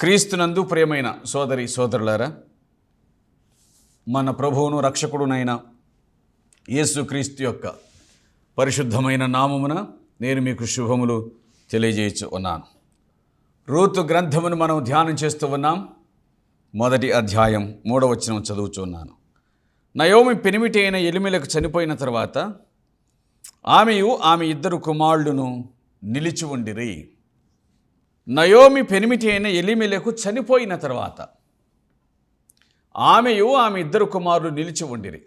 క్రీస్తునందు ప్రియమైన సోదరి సోదరులారా, మన ప్రభువును రక్షకుడునైన యేసుక్రీస్తు యొక్క పరిశుద్ధమైన నామమున నేను మీకు శుభములు తెలియజేయచ్చు ఉన్నాను. రూతు గ్రంథమును మనం ధ్యానం చేస్తూ ఉన్నాం. మొదటి అధ్యాయం 3వ వచనం చదువుచున్నాను. నయోమి పెనిమిటి అయిన ఎలిమెలకు చనిపోయిన తర్వాత ఆమెయు ఆమె ఇద్దరు కుమారులను నిలిచి ఉండిరి. నయోమి పెనిమిటి అయిన ఎలిమెలకు చనిపోయిన తర్వాత ఆమెయు ఆమె ఇద్దరు కుమారులు నిలిచి ఉండిరి.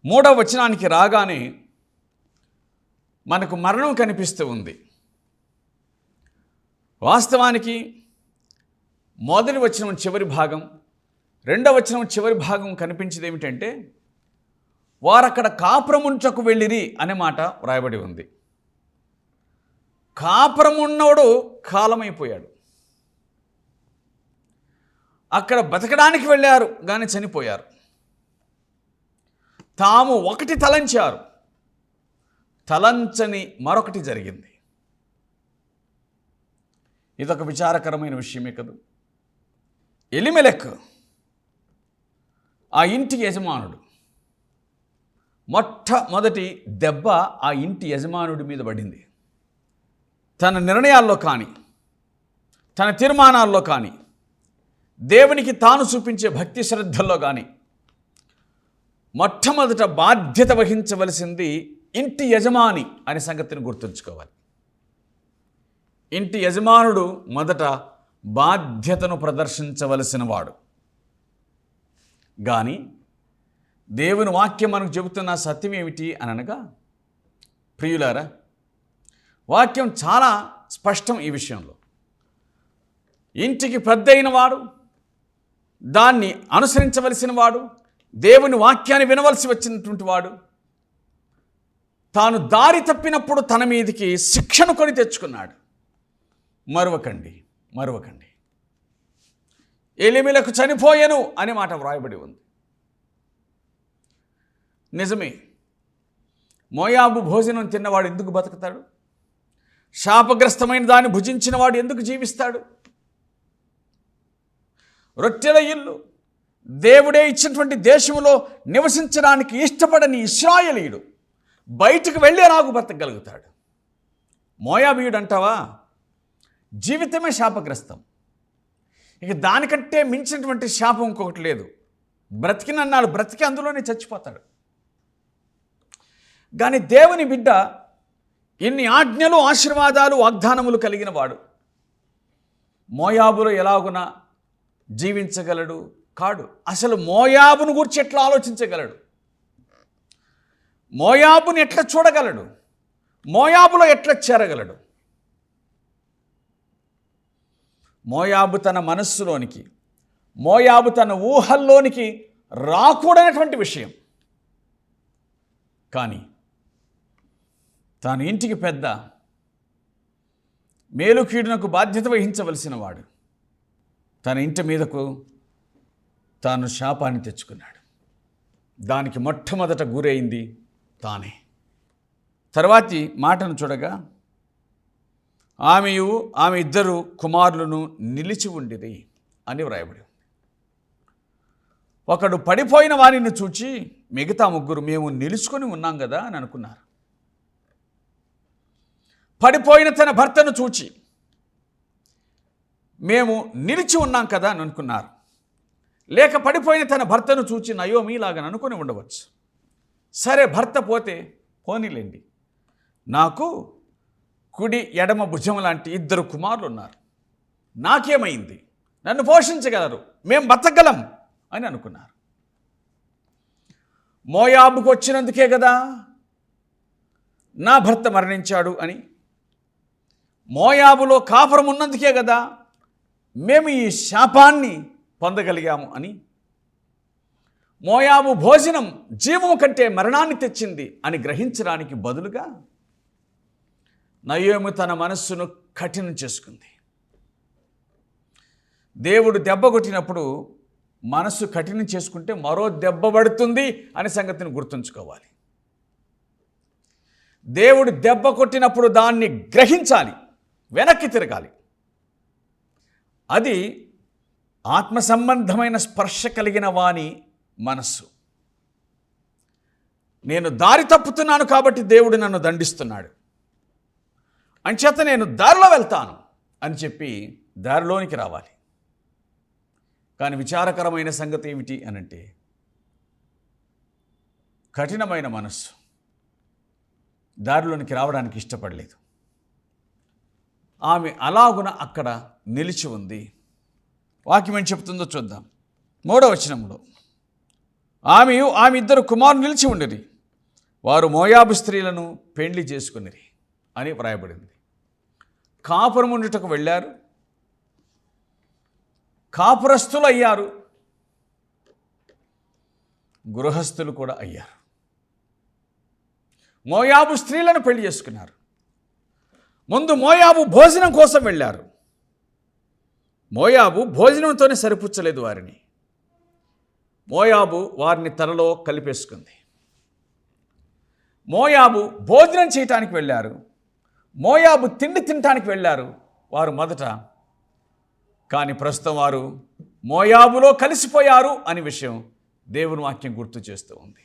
3వ వచనానికి రాగానే మనకు మరణం కనిపిస్తూ ఉంది. వాస్తవానికి మొదటి వచనం చివరి భాగం, 2వ వచనం చివరి భాగం కనిపించేది ఏమిటంటే, వారక్కడ కాపురముంచకు వెళ్ళిరి అనే మాట వ్రాయబడి ఉంది. కాపురమున్నోడు కాలమైపోయాడు. అక్కడ బతకడానికి వెళ్ళారు కానీ చనిపోయారు. తాము ఒకటి తలంచారు, తలంచని మరొకటి జరిగింది. ఇదొక విచారకరమైన విషయమే కదా. ఎలిమెలెక్ ఆ ఇంటి యజమానుడు. మొట్టమొదటి దెబ్బ ఆ ఇంటి యజమానుడి మీద పడింది. తన నిర్ణయాల్లో కానీ, తన తీర్మానాల్లో కానీ, దేవునికి తాను చూపించే భక్తి శ్రద్ధల్లో కానీ మొట్టమొదట బాధ్యత వహించవలసింది ఇంటి యజమాని అనే సంగతిని గుర్తుంచుకోవాలి. ఇంటి యజమానుడు మొదట బాధ్యతను ప్రదర్శించవలసిన వాడు. కానీ దేవుని వాక్యం మనకు చెబుతున్న సత్యం ఏమిటి అని అనగా, ప్రియులారా, వాక్యం చాలా స్పష్టం ఈ విషయంలో. ఇంటికి పెద్ద అయిన వాడు, దాన్ని అనుసరించవలసిన వాడు, దేవుని వాక్యాన్ని వినవలసి వచ్చినటువంటి వాడు, తాను దారి తప్పినప్పుడు తన మీదికి శిక్షను కొని తెచ్చుకున్నాడు. మరువకండి ఎలిమెలకు చనిపోయెను అనే మాట వ్రాయబడి ఉంది. నిజమే, మోయాబు భోజనం తిన్నవాడు ఎందుకు బతుకుతాడు? శాపగ్రస్తమైన దాన్ని భుజించిన వాడు ఎందుకు జీవిస్తాడు? రొట్టెల ఇల్లు, దేవుడే ఇచ్చినటువంటి దేశంలో నివసించడానికి ఇష్టపడని ఇశ్రాయేలీయుడు బయటకు వెళ్ళే రాగు బతకగలుగుతాడు. మోయాబీయుడు అంటావా? జీవితమే శాపగ్రస్తం. ఇక దానికంటే మించినటువంటి శాపం ఇంకొకటి లేదు. బ్రతికినన్నాడు, బ్రతికి అందులోనే చచ్చిపోతాడు. కానీ దేవుని బిడ్డ ఇన్ని ఆజ్ఞలు, ఆశీర్వాదాలు, వాగ్దానములు కలిగిన వాడు మోయాబులో ఎలాగున జీవించగలడు? కాడు. అసలు మోయాబును గురించి ఎట్లా ఆలోచించగలడు? మోయాబుని ఎట్లా చూడగలడు? మోయాబులో ఎట్లా చేరగలడు? మోయాబు తన మనస్సులోనికి, మోయాబు తన ఊహల్లోనికి రాకూడనటువంటి విషయం. కానీ తాను ఇంటికి పెద్ద, మేలు కీడునకు బాధ్యత వహించవలసిన వాడు, తన ఇంటి మీదకు తాను శాపాన్ని తెచ్చుకున్నాడు. దానికి మొట్టమొదట గురైంది తానే. తర్వాతి మాటను చూడగా, ఆమెయు ఆమె ఇద్దరు కుమారులను నిలిచి ఉండిరి అని వ్రాయబడి ఉంది. ఒకడు పడిపోయిన వారిని చూచి మిగతా ముగ్గురు మేము నిలుచుకొని ఉన్నాం కదా అని అనుకున్నారు. పడిపోయిన తన భర్తను చూచి మేము నిలిచి ఉన్నాం కదా అని అనుకున్నారు. లేక పడిపోయిన తన భర్తను చూచి నయోమి లాగా అనుకొని ఉండవచ్చు. సరే, భర్త పోతే పోనీలేండి, నాకు కుడి ఎడమ భుజం లాంటి ఇద్దరు కుమారులు ఉన్నారు, నాకేమైంది, నన్ను పోషించగలరు, మేము బతకగలం అని అనుకున్నారు. మోయాబుకు వచ్చినందుకే కదా నా భర్త మరణించాడు అని, మోయాబులో కాపురం ఉన్నందుకే కదా మేము ఈ శాపాన్ని పొందగలిగాము అని, మోయాబు భోజనం జీవము కంటే మరణాన్ని తెచ్చింది అని గ్రహించడానికి బదులుగా నయోమి తన మనస్సును కఠినం చేసుకుంది. దేవుడు దెబ్బ కొట్టినప్పుడు మనస్సు కఠినం చేసుకుంటే మరో దెబ్బ పడుతుంది అనే సంగతిని గుర్తుంచుకోవాలి. దేవుడు దెబ్బ కొట్టినప్పుడు దాన్ని గ్రహించాలి, వెనక్కి తిరగాలి. అది ఆత్మ సంబంధమైన స్పర్శ కలిగిన వాని మనస్సు. నేను దారి తప్పుతున్నాను కాబట్టి దేవుడు నన్ను దండిస్తున్నాడు, అంచేత నేను దారిలో వెళ్తాను అని చెప్పి దారిలోనికి రావాలి. కానీ విచారకరమైన సంగతి ఏమిటి అనంటే, కఠినమైన మనస్సు దారిలోనికి రావడానికి ఇష్టపడలేదు. ఆమె అలాగున అక్కడ నిలిచి ఉంది. వాక్యం ఏం చెప్తుందో చూద్దాం. 3వ వచనంలో, ఆమె ఇద్దరు కుమారులు నిలిచి ఉండిరి, వారు మోయాబు స్త్రీలను పెండ్లి చేసుకునిరి అని వ్రాయబడింది. కాపురం ఉండుటకు వెళ్ళారు, కాపురస్తులు అయ్యారు, గృహస్థులు కూడా అయ్యారు. మోయాబు స్త్రీలను పెళ్లి చేసుకున్నారు. ముందు మోయాబు భోజనం కోసం వెళ్ళారు. మోయాబు భోజనంతోనే సరిపుచ్చలేదు వారిని. మోయాబు వారిని తనలో కలిపేసుకుంది. మోయాబు భోజనం చేయటానికి వెళ్ళారు, మోయాబు తిండి తినటానికి వెళ్ళారు వారు మొదట. కానీ ప్రస్తుతం వారు మోయాబులో కలిసిపోయారు అనే విషయం దేవుని వాక్యం గుర్తు చేస్తూ ఉంది.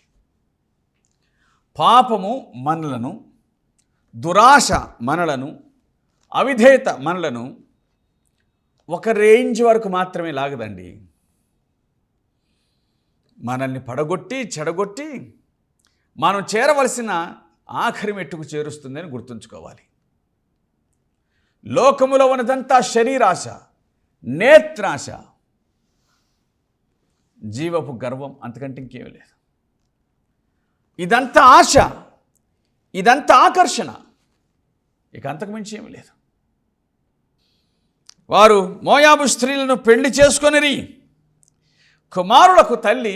పాపము మనలను, దురాశ మనలను, అవిధేయత మనలను ఒక రేంజ్ వరకు మాత్రమే లాగదండి. మనల్ని పడగొట్టి చెడగొట్టి మనం చేరవలసిన ఆఖరి మెట్టుకు చేరుస్తుందని గుర్తుంచుకోవాలి. లోకములో ఉన్నదంతా శరీరాశ, నేత్రాశ, జీవపు గర్వం, అంతకంటే ఇంకేమీ లేదు. ఇదంతా ఆశ, ఇదంతా ఆకర్షణ, ఇక అంతకుమించి ఏమీ లేదు. వారు మోయాబు స్త్రీలను పెళ్లి చేసుకొనిరి. కుమారులకు తల్లి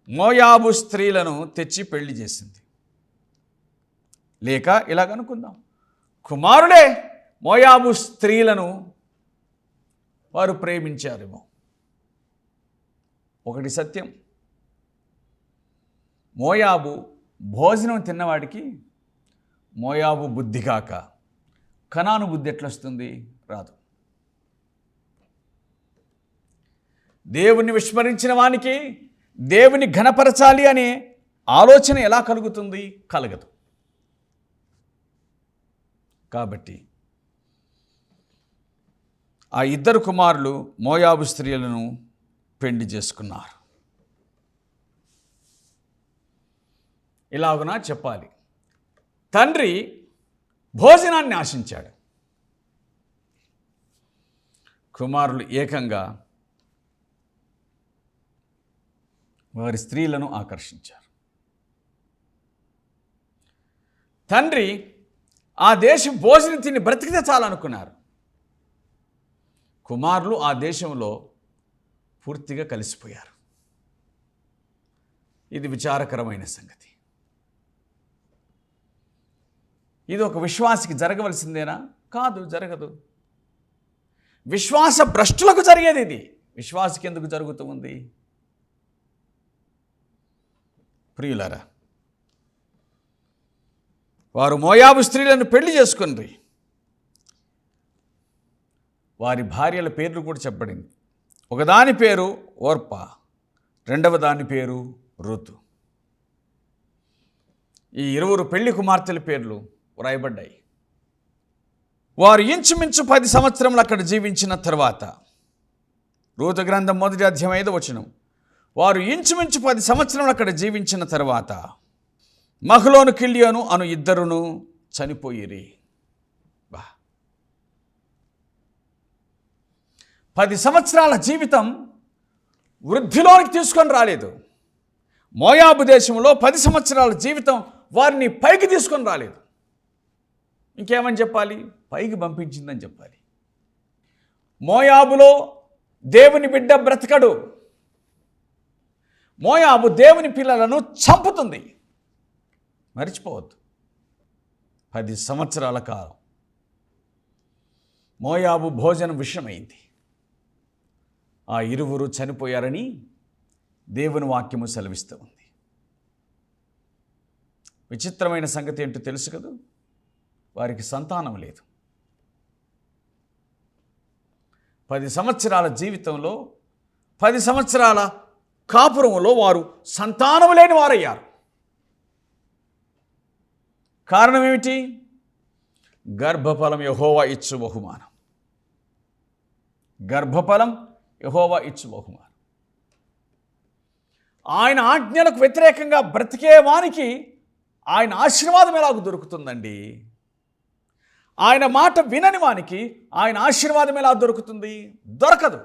మోయాబు స్త్రీలను తెచ్చి పెళ్లి చేసింది. లేక ఇలాగనుకుందాం, కుమారులే మోయాబు స్త్రీలను వారు ప్రేమించారేమో. ఒకటి సత్యం, మోయాబు భోజనం తిన్నవాడికి మోయాబు బుద్ధి కాక కనాను బుద్ధి ఎట్లొస్తుంది? రాదు. దేవుని విస్మరించిన వానికి దేవుని ఘనపరచాలి అనే ఆలోచన ఎలా కలుగుతుంది? కలగదు. కాబట్టి ఆ ఇద్దరు కుమారులు మోయాబు స్త్రీలను పెళ్లి చేసుకున్నారు. ఇలాగునా చెప్పాలి, తండ్రి భోజనాన్ని ఆశించాడు, కుమారులు ఏకంగా వారి స్త్రీలను ఆకర్షించారు. తండ్రి ఆ దేశం భోజనం తిని బ్రతికితే చాలనుకున్నారు. కుమారులు ఆ దేశంలో పూర్తిగా కలిసిపోయారు. ఇది విచారకరమైన సంగతి. ఇది ఒక విశ్వాసికి జరగవలసిందేనా? కాదు, జరగదు. విశ్వాస భ్రష్టులకు జరిగేది ఇది. విశ్వాసికి ఎందుకు జరుగుతూ ఉంది? ప్రియులారా, వారు మోయాబు స్త్రీలను పెళ్లి చేసుకుని వారి భార్యల పేర్లు కూడా చెప్పబడింది. ఒకదాని పేరు ఓర్ప, రెండవ దాని పేరు రుతు. ఈ ఇరువురు పెళ్లి కుమార్తెల పేర్లు వ్రాయబడ్డాయి. వారు ఇంచుమించు 10 సంవత్సరములు అక్కడ జీవించిన తర్వాత, రూతు గ్రంథం 1వ అధ్యాయం 5వ వచనం, వారు ఇంచుమించు 10 సంవత్సరములు అక్కడ జీవించిన తర్వాత మహ్లోను కిల్యోను అను ఇద్దరును చనిపోయిరి. 10 సంవత్సరాల జీవితం వృద్ధిలోనికి తీసుకొని రాలేదు. మోయాబు దేశంలో 10 సంవత్సరాల జీవితం వారిని పైకి తీసుకొని రాలేదు. ఇంకేమని చెప్పాలి? పైకి పంపించిందని చెప్పాలి. మోయాబులో దేవుని బిడ్డ బ్రతకడు. మోయాబు దేవుని పిల్లలను చంపుతుంది. మరిచిపోవద్దు. 10 సంవత్సరాల కాలం మోయాబు భోజనం విషయమైంది. ఆ ఇరువురు చనిపోయారని దేవుని వాక్యము సెలవిస్తూ ఉంది. విచిత్రమైన సంగతి ఏంటో తెలుసు కదా, వారికి సంతానం లేదు. 10 సంవత్సరాల జీవితంలో 10 సంవత్సరాల కాపురంలో వారు సంతానం లేని వారయ్యారు. కారణం ఏమిటి? గర్భఫలం యెహోవా ఇచ్చు బహుమానం. గర్భఫలం యెహోవా ఇచ్చు బహుమానం. ఆయన ఆజ్ఞలకు వ్యతిరేకంగా బ్రతికే వానికి ఆయన ఆశీర్వాదం ఎలాగ దొరుకుతుందండి? ఆయన మాట వినని వానికి ఆయన ఆశీర్వాదం ఎలా దొరుకుతుంది? దొరకదు.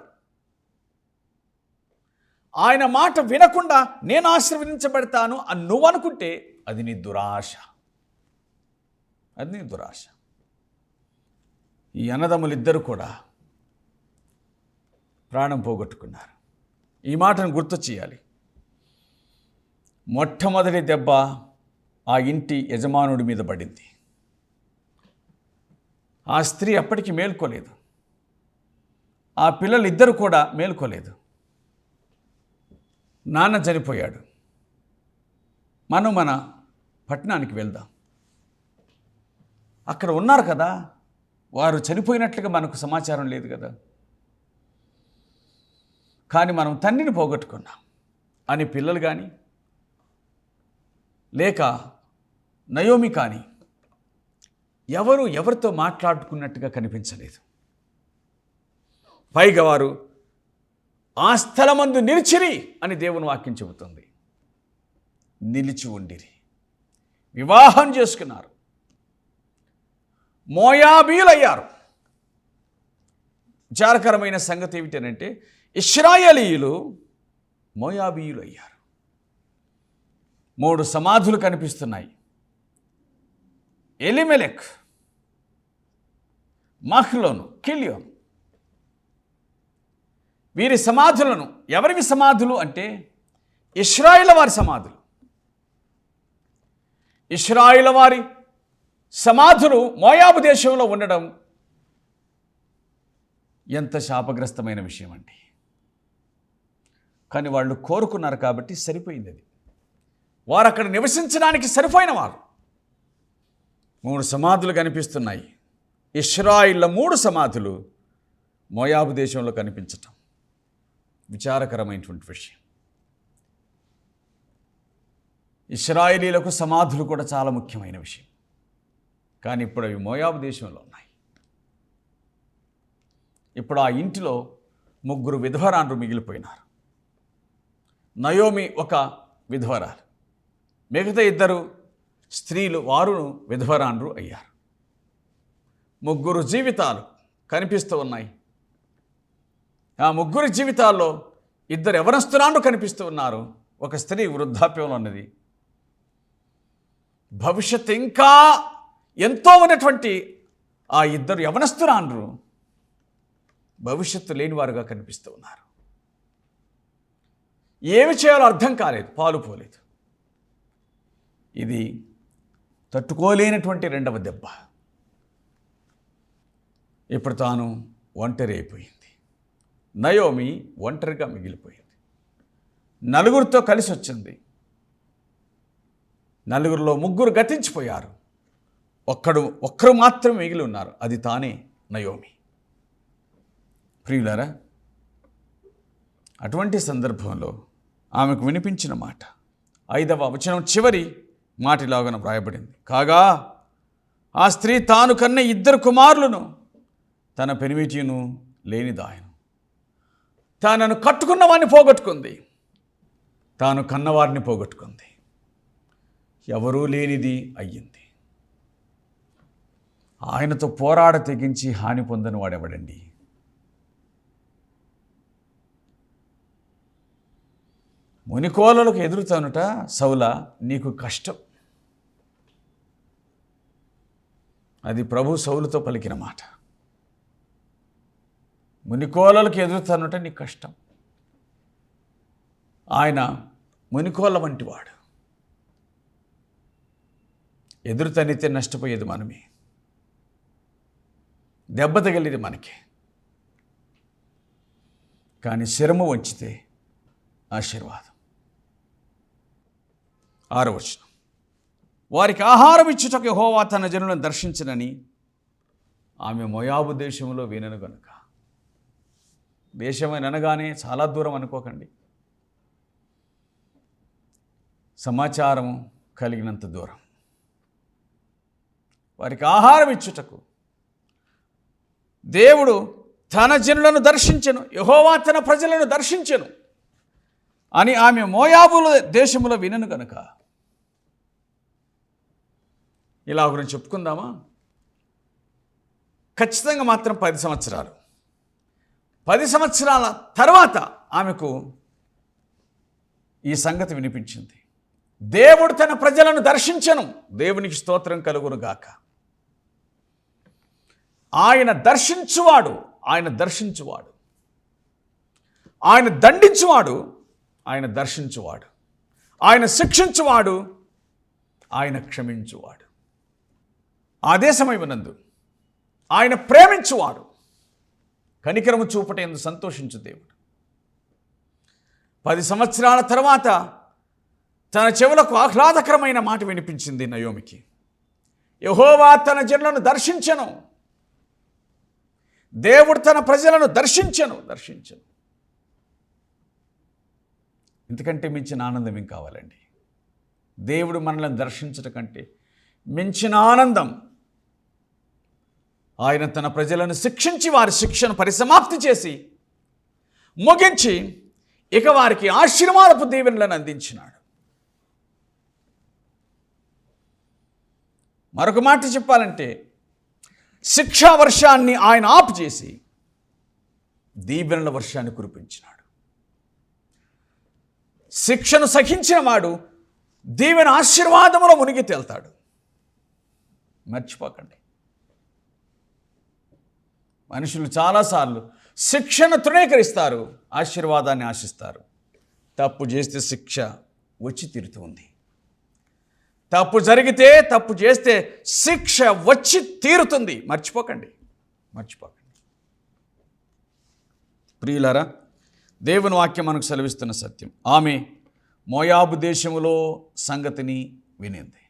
ఆయన మాట వినకుండా నేను ఆశీర్వదించబడతాను అని నువ్వు అనుకుంటే అది నీ దురాశ. అది నీ దురాశ. ఈ అన్నదమ్ములిద్దరూ కూడా ప్రాణం పోగొట్టుకున్నారు. ఈ మాటను గుర్తు చేయాలి. మొట్టమొదటి దెబ్బ ఆ ఇంటి యజమానుడి మీద పడింది. ఆ స్త్రీ అప్పటికి మేల్కోలేదు. ఆ పిల్లలిద్దరూ కూడా మేల్కోలేదు. నాన్న చనిపోయాడు. మనం మన పట్టణానికి వెళ్దాం. అక్కడ ఉన్నారు కదా, వారు చనిపోయినట్లుగా మనకు సమాచారం లేదు కదా. కానీ మనం తండ్రిని పోగొట్టుకున్నాం అని పిల్లలు కానీ లేక నయోమి కానీ ఎవరితో మాట్లాడుకున్నట్టుగా కనిపించలేదు. పైగా వారు ఆ స్థలమందు నిలిచిరి అని దేవుని వాక్యం చెబుతుంది. నిలిచి ఉండిరి, వివాహం చేసుకున్నారు, మోయాబీలయ్యారు. విచారకరమైన సంగతి ఏమిటంటే ఇశ్రాయేలీయులు మోయాబీయులు అయ్యారు. 3 సమాధులు కనిపిస్తున్నాయి. ఎలిమెలెక్, మహ్లోను, కిలియోను. వీరి సమాధులను, ఎవరివి సమాధులు అంటే ఇశ్రాయేలు వారి సమాధులు. ఇశ్రాయేలు వారి సమాధులు మోయాబు దేశంలో ఉండడం ఎంత శాపగ్రస్తమైన విషయం అండి. కానీ వాళ్ళు కోరుకున్నారు కాబట్టి సరిపోయింది. అది వారు అక్కడ నివసించడానికి సరిపోయిన వారు. 3 సమాధులు కనిపిస్తున్నాయి. ఇశ్రాయేళ్ల 3 సమాధులు మోయాబు దేశంలో కనిపించటం విచారకరమైనటువంటి విషయం. ఇశ్రాయేలీలకు సమాధులు కూడా చాలా ముఖ్యమైన విషయం. కానీ ఇప్పుడు అవి మోయాబు దేశంలో ఉన్నాయి. ఇప్పుడు ఆ ఇంటిలో 3 విధవరాండ్రు మిగిలిపోయినారు. నయోమి ఒక విధవరాలు, మిగతా 2 స్త్రీలు వారును విధవరాండ్రు అయ్యారు. 3 జీవితాలు కనిపిస్తూ ఉన్నాయి. ఆ 3 జీవితాల్లో 2 యవనస్తురాండ్రు కనిపిస్తూ ఉన్నారు. ఒక స్త్రీ వృద్ధాప్యంలో ఉన్నది. భవిష్యత్తు ఇంకా ఎంతో ఉన్నటువంటి ఆ 2 యవనస్తురాండ్రు భవిష్యత్తు లేనివారుగా కనిపిస్తూ ఉన్నారు. ఏమి చేయాలో అర్థం కాలేదు, పాలు పోలేదు. ఇది తట్టుకోలేనటువంటి 2వ దెబ్బ. ఇప్పుడు తాను ఒంటరి అయిపోయింది. నయోమి ఒంటరిగా మిగిలిపోయింది. 4 కలిసి వచ్చింది. 4లో 3 గతించిపోయారు. ఒక్కరు మాత్రమే మిగిలి ఉన్నారు. అది తానే నయోమి. ప్రియులారా, అటువంటి సందర్భంలో ఆమెకు వినిపించిన మాట 5వ వచనం చివరి మాటిలాగన వ్రాయబడింది. కాగా ఆ స్త్రీ తాను కన్న 2 కుమారులను తన పెనిమిటిను లేనిదాయను. తానను కట్టుకున్న వారిని పోగొట్టుకుంది, తాను కన్నవారిని పోగొట్టుకుంది. ఎవరూ లేనిది అయ్యింది. ఆయనతో పోరాడ తెగించి హాని పొందని వాడెవడండి? మునికోలలకు ఎదురుతానుట సౌలా నీకు కష్టం. అది ప్రభు సౌలుతో పలికిన మాట. మునికోలలకు ఎదురుతానుట నీకు కష్టం. ఆయన మునికోల వంటివాడు. ఎదురుతనితే నష్టపోయేది మనమే, దెబ్బ తగిలేది మనకే. కానీ శిరము వంచితే ఆశీర్వాదం. 6వ వచనం, వారికి ఆహారం ఇచ్చుటకు యెహోవా తన జనులను దర్శించనని ఆమె మోయాబు దేశంలో వినను గనుక. దేశం అని అనగానే చాలా దూరం అనుకోకండి. సమాచారం కలిగినంత దూరం. వారికి ఆహారం ఇచ్చుటకు దేవుడు తన జనులను దర్శించెను, యెహోవా తన ప్రజలను దర్శించెను అని ఆమె మోయాబుల దేశములో వినను గనుక. ఇలా గురించి చెప్పుకుందామా? ఖచ్చితంగా మాత్రం 10 సంవత్సరాలు. 10 సంవత్సరాల తర్వాత ఆమెకు ఈ సంగతి వినిపించింది. దేవుడు తన ప్రజలను దర్శించెను. దేవునికి స్తోత్రం కలుగును గాక. ఆయన దర్శించువాడు, ఆయన దర్శించువాడు, ఆయన దండించువాడు, ఆయన దర్శించువాడు, ఆయన శిక్షించువాడు, ఆయన క్షమించువాడు. అదే సమయమునందు ఆయన ప్రేమించువాడు, కనికరము చూపటేందుకు సంతోషించు దేవుడు. 10 సంవత్సరాల తర్వాత తన చెవులకు ఆహ్లాదకరమైన మాట వినిపించింది నయోమికి. యెహోవా తన జనులను దర్శించెను. దేవుడు తన ప్రజలను దర్శించెను. ఇంతకంటే మించిన ఆనందం ఏం కావాలండి? దేవుడు మనల్ని దర్శించడం కంటే మించిన ఆనందం. ఆయన తన ప్రజలను శిక్షించి వారి శిక్షను పరిసమాప్తి చేసి ముగించి ఇక వారికి ఆశీర్వాదపు దీవెనలను అందించినాడు. మరొక మాట చెప్పాలంటే, శిక్షా వర్షాన్ని ఆయన ఆపు చేసి దీవెనల వర్షాన్ని కురిపించినాడు. శిక్షను సహించిన వాడు దీవెన ఆశీర్వాదములో మునిగి తేల్తాడు. మర్చిపోకండి. మనుషులు చాలాసార్లు శిక్షను తృణీకరిస్తారు, ఆశీర్వాదాన్ని ఆశిస్తారు. తప్పు చేస్తే శిక్ష వచ్చి తీరుతుంది. తప్పు జరిగితే, తప్పు చేస్తే శిక్ష వచ్చి తీరుతుంది. మర్చిపోకండి. ప్రియులారా, దేవుని వాక్యం మనకు సెలవిస్తున్న సత్యం. ఆమె మోయాబు దేశములో సంగతిని వినింది.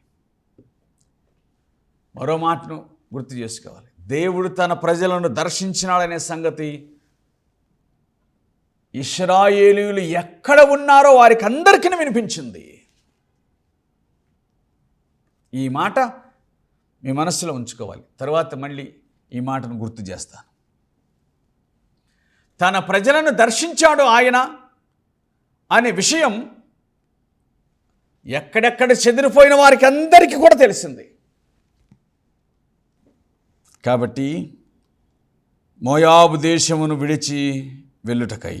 మరో మాటను గుర్తు చేసుకోవాలి. దేవుడు తన ప్రజలను దర్శించినాడనే సంగతి ఇశ్రాయేలీయులు ఎక్కడ ఉన్నారో వారికి అందరికీ వినిపించింది. ఈ మాట మీ మనస్సులో ఉంచుకోవాలి. తర్వాత మళ్ళీ ఈ మాటను గుర్తు చేస్తాను. తన ప్రజలను దర్శించాడు ఆయన అనే విషయం ఎక్కడెక్కడ చెదిరిపోయిన వారికి అందరికీ కూడా తెలిసింది. కాబట్టి మోయాబు దేశమును విడిచి వెళ్ళుటకై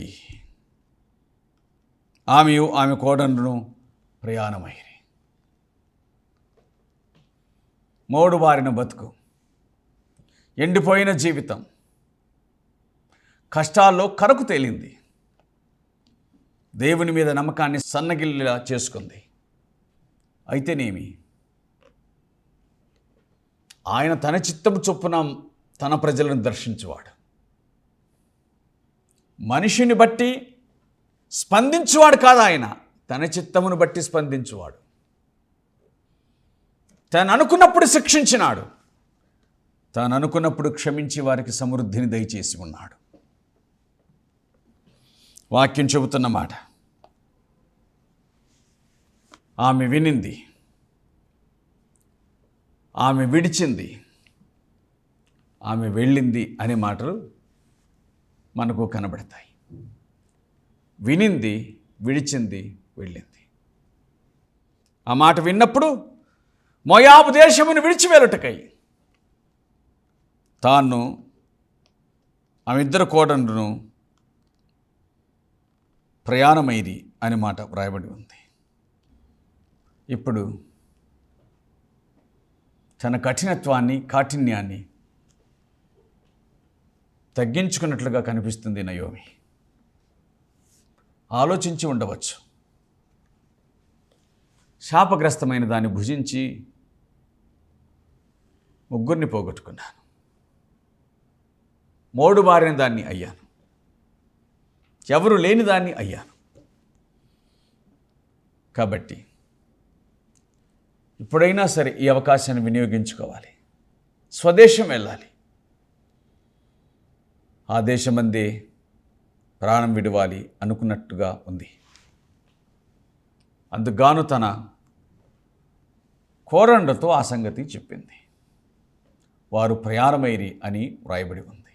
ఆమె కోడనును ప్రయాణమైరి. మోడుబారిన బతుకు, ఎండిపోయిన జీవితం, కష్టాల్లో కరకు తేలింది. దేవుని మీద నమ్మకాన్ని సన్నగిల్లా చేసుకుంది. అయితేనేమి, ఆయన తన చిత్తము చొప్పున తన ప్రజలను దర్శించువాడు. మనిషిని బట్టి స్పందించువాడు కాదు ఆయన, తన చిత్తమును బట్టి స్పందించువాడు. తాను అనుకున్నప్పుడు శిక్షించినాడు, తాను అనుకున్నప్పుడు క్షమించి వారికి సమృద్ధిని దయచేసి ఉన్నాడు. వాక్యం చెబుతున్న మాట. ఆమె వినింది, ఆమె విడిచింది, ఆమె వెళ్ళింది అనే మాటలు మనకు కనబడతాయి. వినింది, విడిచింది, వెళ్ళింది. ఆ మాట విన్నప్పుడు మోయాబు దేశమును విడిచి వెళ్ళుటకై తాను ఆమె ఇద్దరు కోడనును ప్రయాణమైరి అనే మాట వ్రాయబడి ఉంది. ఇప్పుడు తన కఠినత్వాన్ని, కాఠిన్యాన్ని తగ్గించుకున్నట్లుగా కనిపిస్తుంది నయోమి. ఆలోచించి ఉండవచ్చు, శాపగ్రస్తమైన దాన్ని భుజించి ముగ్గురిని పోగొట్టుకున్నాను, మోడు బారిన దాన్ని అయ్యాను, ఎవరు లేని దాన్ని అయ్యాను. కాబట్టి ఇప్పుడైనా సరే ఈ అవకాశాన్ని వినియోగించుకోవాలి. స్వదేశం వెళ్ళాలి. ఆ దేశమందే ప్రాణం విడవాలి అనుకున్నట్టుగా ఉంది. అందుగాను తన కోరండతో ఆ సంగతి చెప్పింది. వారు ప్రయాణమైరి అని వ్రాయబడి ఉంది.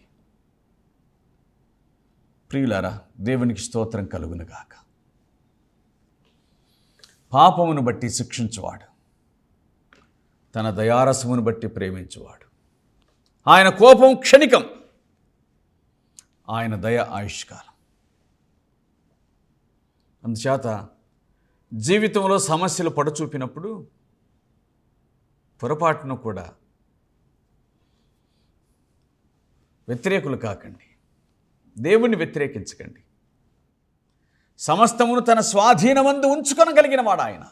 ప్రియులారా, దేవునికి స్తోత్రం కలుగునుగాక. పాపమును బట్టి శిక్షించువాడు, తన దయారసమును బట్టి ప్రేమించువాడు. ఆయన కోపం క్షణికం, ఆయన దయ ఆయుష్కాలం. అందుచేత జీవితంలో సమస్యలు పడచూపినప్పుడు పొరపాటును కూడా వ్యతిరేకులు కాకండి, దేవుణ్ణి వ్యతిరేకించకండి. సమస్తమును తన స్వాధీనమందు ఉంచుకొనగలిగిన వాడు ఆయన.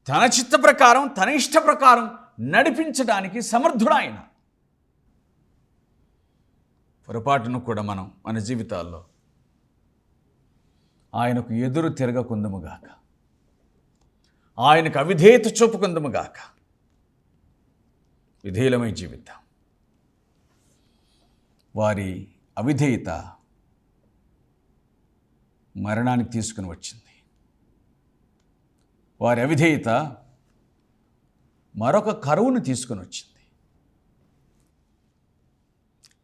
తన చిత్త ప్రకారం, తన ఇష్ట ప్రకారం నడిపించడానికి సమర్థుడు ఆయన. పొరపాటును కూడా మనం మన జీవితాల్లో ఆయనకు ఎదురు తిరగకుందుముగాక, ఆయనకు అవిధేయత చూపుకుందుముగాక. విధేయులమై జీవిద్దాం. వారి అవిధేయత మరణానికి తీసుకుని వచ్చింది. వారి అవిధేయత మరొక కరువును తీసుకుని వచ్చింది.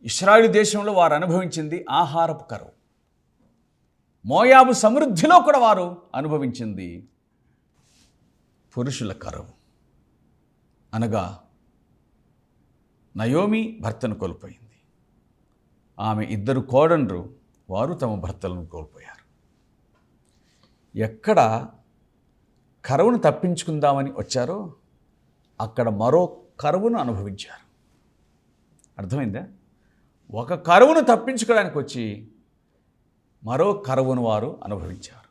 ఇశ్రాయేలు దేశంలో వారు అనుభవించింది ఆహారపు కరువు. మోయాబు సమృద్ధిలో కూడా వారు అనుభవించింది పురుషుల కరువు. అనగా నయోమి భర్తను కోల్పోయింది. ఆమె 2 కోడన్లు వారు తమ భర్తలను కోల్పోయారు. ఎక్కడ కరువును తప్పించుకుందామని వచ్చారో అక్కడ మరో కరువును అనుభవించారు. అర్థమైందా? ఒక కరువును తప్పించుకోవడానికి వచ్చి మరో కరువును వారు అనుభవించారు.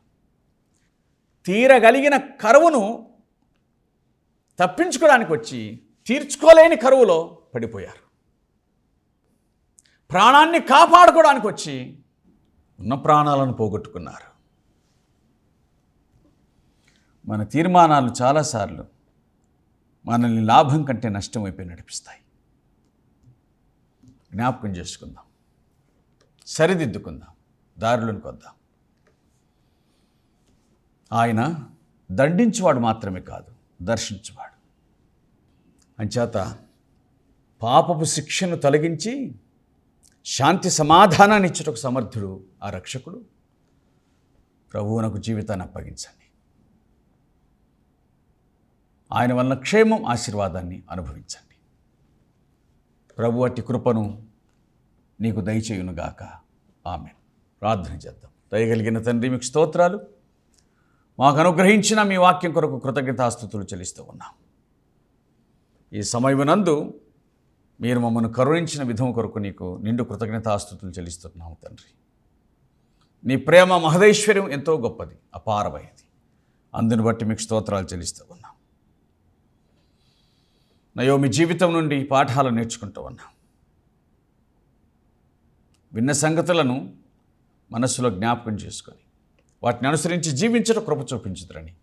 తీరగలిగిన కరువును తప్పించుకోవడానికి వచ్చి తీర్చుకోలేని కరువులో పడిపోయారు. ప్రాణాన్ని కాపాడుకోవడానికి వచ్చి ఉన్న ప్రాణాలను పోగొట్టుకున్నారు. మన తీర్మానాలు చాలాసార్లు మనల్ని లాభం కంటే నష్టం వైపు నడిపిస్తాయి. జ్ఞాపకం చేసుకుందాం, సరిదిద్దుకుందాం, దారులను కొద్దాం. ఆయన దండించువాడు మాత్రమే కాదు, దర్శించువాడు. అంచేత పాపపు శిక్షను తొలగించి శాంతి సమాధానాన్ని ఇచ్చుటకు సమర్థుడు ఆ రక్షకుడు. ప్రభువునకు జీవితాన్ని అప్పగించండి. ఆయన వలన క్షేమం, ఆశీర్వాదాన్ని అనుభవించండి. ప్రభు అట్టి కృపను నీకు దయచేయునుగాక. ఆమేన్. ప్రార్థన చేద్దాం. దయగలిగిన తండ్రి, మీకు స్తోత్రాలు. మాకు అనుగ్రహించిన మీ వాక్యం కొరకు కృతజ్ఞతాస్తుతులు చెల్లిస్తూ ఉన్నాం. ఈ సమయమునందు మీరు మమ్మల్ని కరుణించిన విధం కొరకు నీకు నిండు కృతజ్ఞతాస్తుతులు చెల్లిస్తున్నాము తండ్రి. నీ ప్రేమ మహదైశ్వర్యం ఎంతో గొప్పది, అపారమైనది. అందుని బట్టి మీకు స్తోత్రాలు చెల్లిస్తూ ఉన్నాం. నయోమి జీవితం నుండి పాఠాలు నేర్చుకుంటూ ఉన్నాం. విన్న సంగతులను మనస్సులో జ్ఞాపకం చేసుకొని వాటిని అనుసరించి జీవించడం కృప చూపించుదురని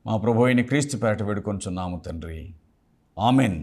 మా ప్రభువైన క్రీస్తు పేరట వేడుకొంచున్నాము తండ్రి. ఆమెన్.